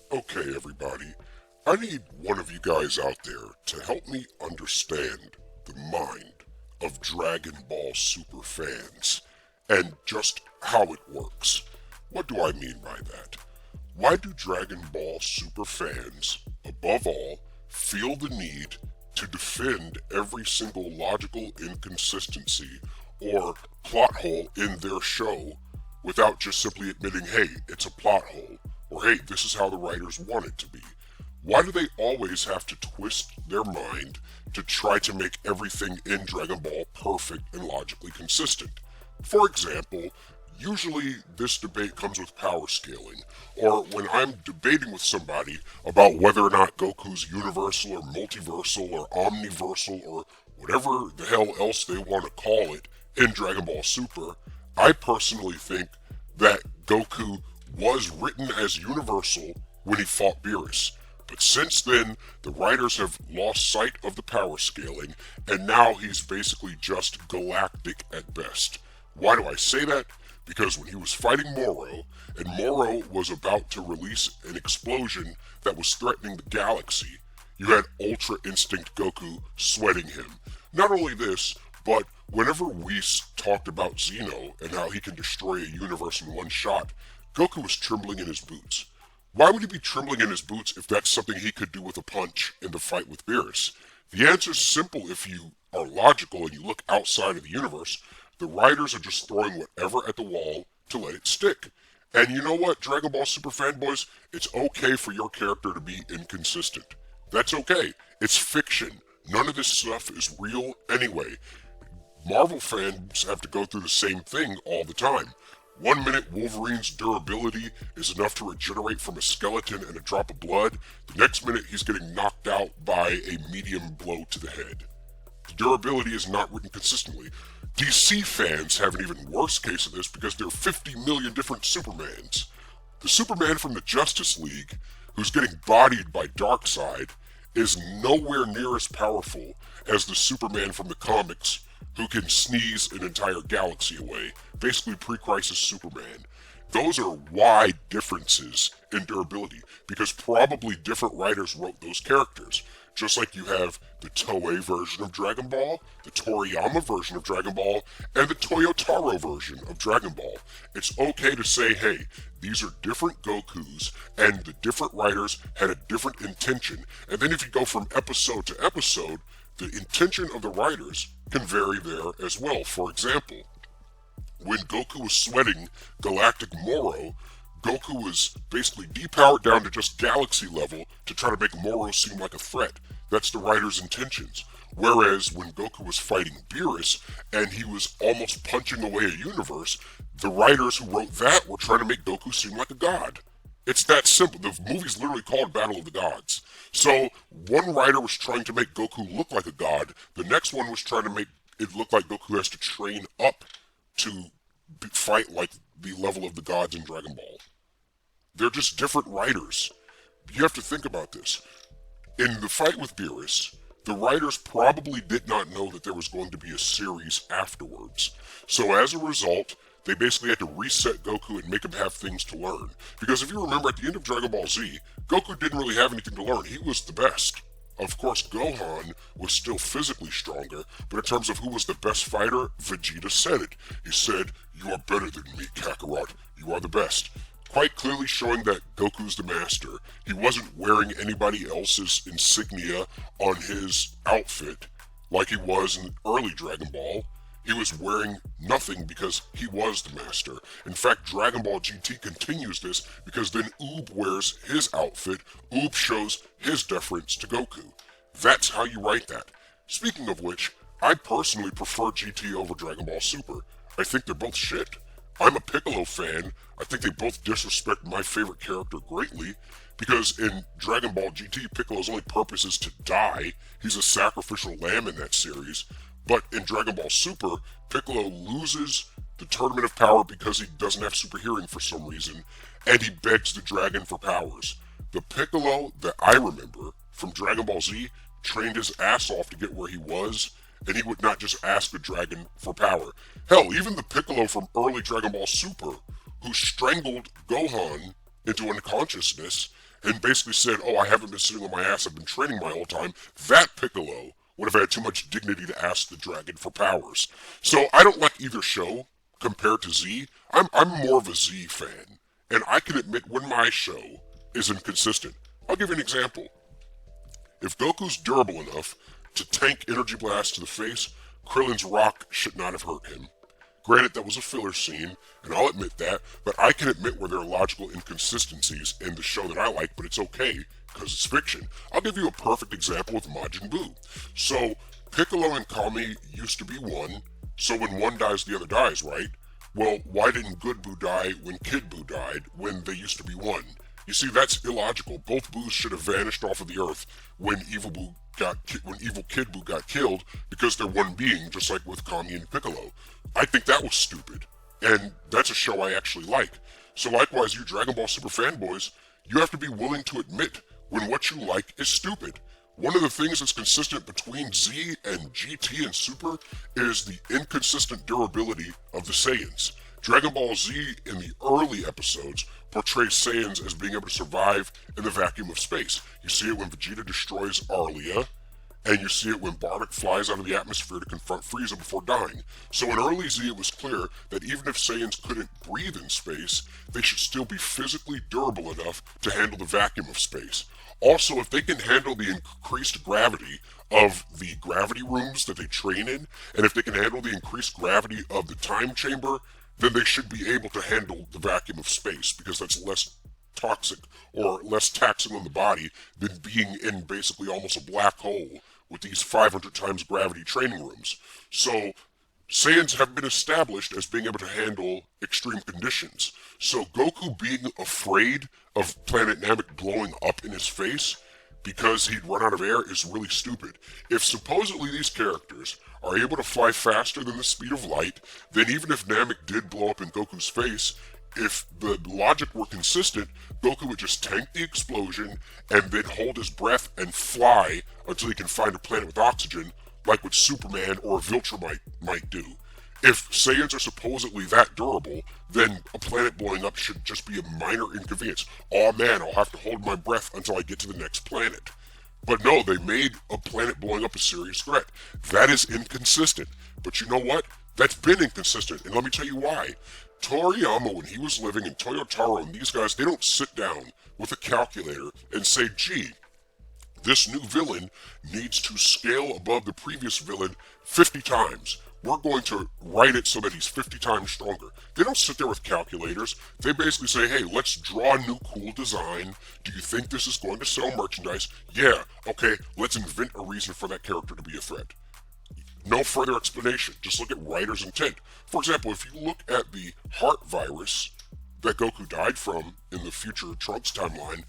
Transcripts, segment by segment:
Okay, everybody, I need one of you guys out there to help me understand the mind of Dragon Ball Super fans and just how it works. What do I mean by that? Why do Dragon Ball Super fans, above all, feel the need to defend every single logical inconsistency or plot hole in their show without just simply admitting, hey, it's a plot hole, or hey, this is how the writers want it to be? Why do they always have to twist their mind to try to make everything in Dragon Ball perfect and logically consistent? For example, usually this debate comes with power scaling, or when I'm debating with somebody about whether or not Goku's universal or multiversal or omniversal or whatever the hell else they want to call it in Dragon Ball Super, I personally think that Goku was written as universal when he fought Beerus. But since then, the writers have lost sight of the power scaling, and now he's basically just galactic at best. Why do I say that? Because when he was fighting Moro, and Moro was about to release an explosion that was threatening the galaxy, you had Ultra Instinct Goku sweating him. Not only this, but whenever Whis talked about Zeno and how he can destroy a universe in one shot, Goku was trembling in his boots. Why would he be trembling in his boots if that's something he could do with a punch in the fight with Beerus? The answer is simple if you are logical and you look outside of the universe. The writers are just throwing whatever at the wall to let it stick. And you know what, Dragon Ball Super fanboys? It's okay for your character to be inconsistent. That's okay. It's fiction. None of this stuff is real anyway. Marvel fans have to go through the same thing all the time. 1 minute Wolverine's durability is enough to regenerate from a skeleton and a drop of blood. The next minute he's getting knocked out by a medium blow to the head. The durability is not written consistently. DC fans have an even worse case of this because there are 50 million different Supermans. The Superman from the Justice League, who's getting bodied by Darkseid, is nowhere near as powerful as the Superman from the comics who can sneeze an entire galaxy away. Basically pre-crisis Superman. Those are wide differences in durability because probably different writers wrote those characters. Just like you have the Toei version of Dragon Ball, the Toriyama version of Dragon Ball, and the Toyotaro version of Dragon Ball. It's okay to say, hey, these are different Gokus, and the different writers had a different intention. And then if you go from episode to episode, the intention of the writers can vary there as well. For example, when Goku was sweating Galactic Moro, Goku was basically depowered down to just galaxy level to try to make Moro seem like a threat. That's the writer's intentions. Whereas when Goku was fighting Beerus and he was almost punching away a universe, the writers who wrote that were trying to make Goku seem like a god. It's that simple. The movie's literally called Battle of the Gods. So one writer was trying to make Goku look like a god. The next one was trying to make it look like Goku has to train up to fight like the level of the gods in Dragon Ball. They're just different writers. You have to think about this. In the fight with Beerus, the writers probably did not know that there was going to be a series afterwards. So as a result, they basically had to reset Goku and make him have things to learn. Because if you remember at the end of Dragon Ball Z, Goku didn't really have anything to learn. He was the best. Of course, Gohan was still physically stronger, but in terms of who was the best fighter, Vegeta said it. He said, "You are better than me, Kakarot. You are the best." Quite clearly showing that Goku's the master. He wasn't wearing anybody else's insignia on his outfit like he was in early Dragon Ball. He was wearing nothing because he was the master. In fact, Dragon Ball GT continues this because then Oob wears his outfit. Oob shows his deference to Goku. That's how you write that. Speaking of which, I personally prefer GT over Dragon Ball Super. I think they're both shit. I'm a Piccolo fan. I think they both disrespect my favorite character greatly because in Dragon Ball GT, Piccolo's only purpose is to die. He's a sacrificial lamb in that series. But in Dragon Ball Super, Piccolo loses the Tournament of Power because he doesn't have super hearing for some reason, and he begs the dragon for powers. The Piccolo that I remember from Dragon Ball Z trained his ass off to get where he was, and he would not just ask the dragon for power. Hell, even the Piccolo from early Dragon Ball Super, who strangled Gohan into unconsciousness, and basically said, oh, I haven't been sitting on my ass, I've been training my whole time, that Piccolo would have had too much dignity to ask the dragon for powers. So I don't like either show compared to Z. I'm more of a Z fan, and I can admit when my show is inconsistent. I'll give you an example. If Goku's durable enough to tank Energy Blast to the face, Krillin's rock should not have hurt him. Granted, that was a filler scene, and I'll admit that, but I can admit where there are logical inconsistencies in the show that I like, but it's okay, because it's fiction. I'll give you a perfect example with Majin Buu. So, Piccolo and Kami used to be one, so when one dies, the other dies, right? Well, why didn't Good Buu die when Kid Buu died, when they used to be one? You see, that's illogical. Both Boos should have vanished off of the earth when Evil Kid Buu got killed, because they're one being, just like with Kami and Piccolo. I think that was stupid, and that's a show I actually like. So likewise, you Dragon Ball Super fanboys, you have to be willing to admit when what you like is stupid. One of the things that's consistent between Z and GT and Super is the inconsistent durability of the Saiyans. Dragon Ball Z in the early episodes portrays Saiyans as being able to survive in the vacuum of space. You see it when Vegeta destroys Arlia, and you see it when Bardock flies out of the atmosphere to confront Frieza before dying. So in early Z it was clear that even if Saiyans couldn't breathe in space, they should still be physically durable enough to handle the vacuum of space. Also, if they can handle the increased gravity of the gravity rooms that they train in, and if they can handle the increased gravity of the time chamber, then they should be able to handle the vacuum of space, because that's less toxic or less taxing on the body than being in basically almost a black hole with these 500 times gravity training rooms. So Saiyans have been established as being able to handle extreme conditions. So Goku being afraid of Planet Namek blowing up in his face because he'd run out of air is really stupid. If supposedly these characters are able to fly faster than the speed of light, then even if Namek did blow up in Goku's face, if the logic were consistent, Goku would just tank the explosion and then hold his breath and fly until he can find a planet with oxygen, like what Superman or Viltra might do. If Saiyans are supposedly that durable, then a planet blowing up should just be a minor inconvenience. Oh man, I'll have to hold my breath until I get to the next planet. But no, they made a planet blowing up a serious threat. That is inconsistent. But you know what? That's been inconsistent, and let me tell you why. Toriyama, when he was living, and Toyotaro and these guys, they don't sit down with a calculator and say, gee, this new villain needs to scale above the previous villain 50 times. We're going to write it so that he's 50 times stronger. They don't sit there with calculators. They basically say, hey, let's draw a new cool design. Do you think this is going to sell merchandise? Yeah. Okay, let's invent a reason for that character to be a threat. No further explanation. Just look at writer's intent. For example, if you look at the heart virus that Goku died from in the future Trunks timeline,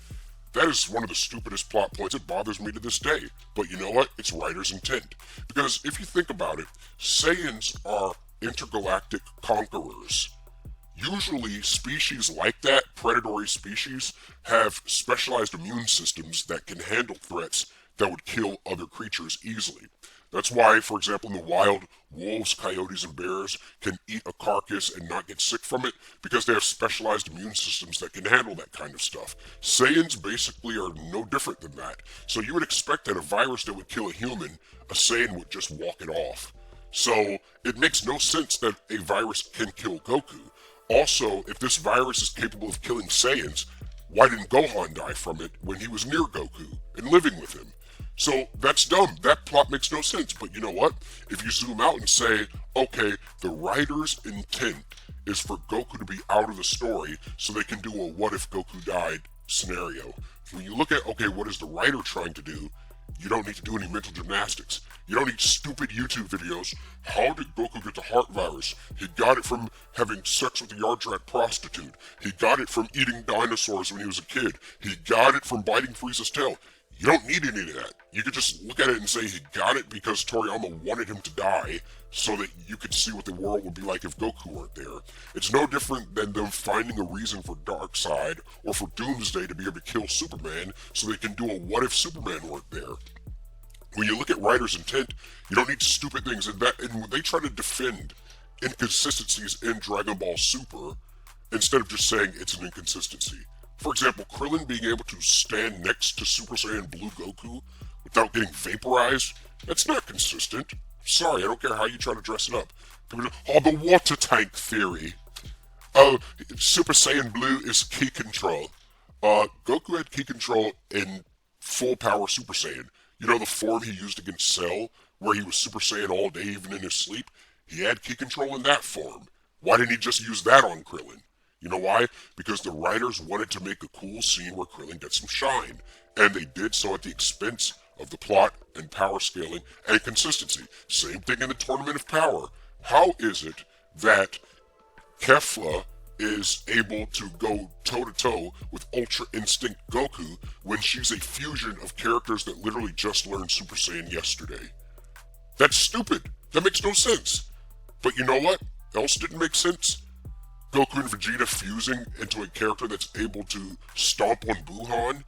that is one of the stupidest plot points. It bothers me to this day. But you know what? It's writer's intent. Because if you think about it, Saiyans are intergalactic conquerors. Usually, species like that, predatory species, have specialized immune systems that can handle threats that would kill other creatures easily. That's why, for example, in the wild, wolves, coyotes, and bears can eat a carcass and not get sick from it because they have specialized immune systems that can handle that kind of stuff. Saiyans basically are no different than that. So you would expect that a virus that would kill a human, a Saiyan would just walk it off. So it makes no sense that a virus can kill Goku. Also, if this virus is capable of killing Saiyans, why didn't Gohan die from it when he was near Goku and living with him? So that's dumb. That plot makes no sense. But you know what? If you zoom out and say, okay, the writer's intent is for Goku to be out of the story so they can do a what if Goku died scenario. When you look at, okay, what is the writer trying to do? You don't need to do any mental gymnastics. You don't need stupid YouTube videos. How did Goku get the heart virus? He got it from having sex with a yard rat prostitute. He got it from eating dinosaurs when he was a kid. He got it from biting Frieza's tail. You don't need any of that. You could just look at it and say he got it because Toriyama wanted him to die so that you could see what the world would be like if Goku weren't there. It's no different than them finding a reason for Darkseid or for Doomsday to be able to kill Superman so they can do a what if Superman weren't there. When you look at writer's intent, you don't need stupid things. And when they try to defend inconsistencies in Dragon Ball Super, instead of just saying it's an inconsistency, For example, Krillin being able to stand next to Super Saiyan Blue Goku without getting vaporized, that's not consistent. Sorry, I don't care how you try to dress it up. Oh, the water tank theory. Oh, Super Saiyan Blue is Ki control. Goku had Ki control in full power Super Saiyan. You know the form he used against Cell, where he was Super Saiyan all day, even in his sleep? He had Ki control in that form. Why didn't he just use that on Krillin? You know why? Because the writers wanted to make a cool scene where Krillin gets some shine, and they did so at the expense of the plot and power scaling and consistency. Same thing in the Tournament of Power. How is it that Kefla is able to go toe-to-toe with Ultra Instinct Goku when she's a fusion of characters that literally just learned Super Saiyan yesterday? That's stupid. That makes no sense. But you know what else didn't make sense? Goku and Vegeta fusing into a character that's able to stomp on Buhan.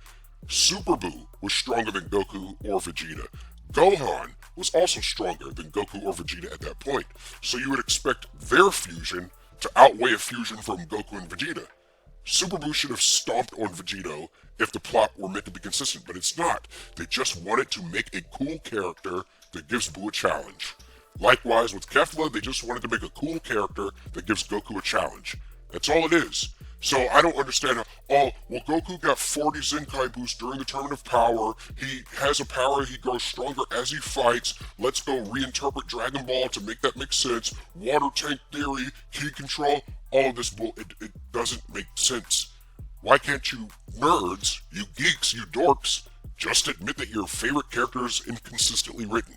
Super Buu was stronger than Goku or Vegeta. Gohan was also stronger than Goku or Vegeta at that point. So you would expect their fusion to outweigh a fusion from Goku and Vegeta. Super Buu should have stomped on Vegito if the plot were meant to be consistent, but it's not. They just wanted to make a cool character that gives Buu a challenge. Likewise, with Kefla, they just wanted to make a cool character that gives Goku a challenge. That's all it is. So I don't understand how, oh, well, Goku got 40 Zenkai boosts during the Tournament of Power. He has a power, he grows stronger as he fights. Let's go reinterpret Dragon Ball to make that make sense. Water tank theory, Ki control, all of this it doesn't make sense. Why can't you nerds, you geeks, you dorks, just admit that your favorite character is inconsistently written?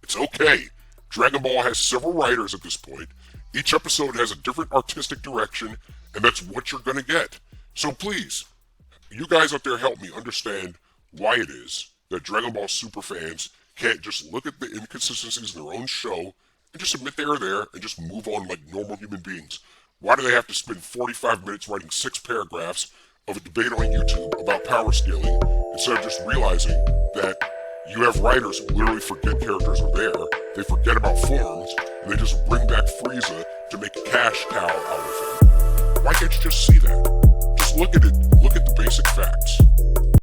It's okay. Dragon Ball has several writers at this point. Each episode has a different artistic direction, and that's what you're gonna get. So please, you guys out there help me understand why it is that Dragon Ball super fans can't just look at the inconsistencies in their own show and just admit they are there and just move on like normal human beings. Why do they have to spend 45 minutes writing 6 paragraphs of a debate on YouTube about power scaling instead of just realizing that you have writers who literally forget characters are there, they forget about forms, and they just bring back Frieza to make a cash cow out of him? Why can't you just see that? Just look at it. Look at the basic facts.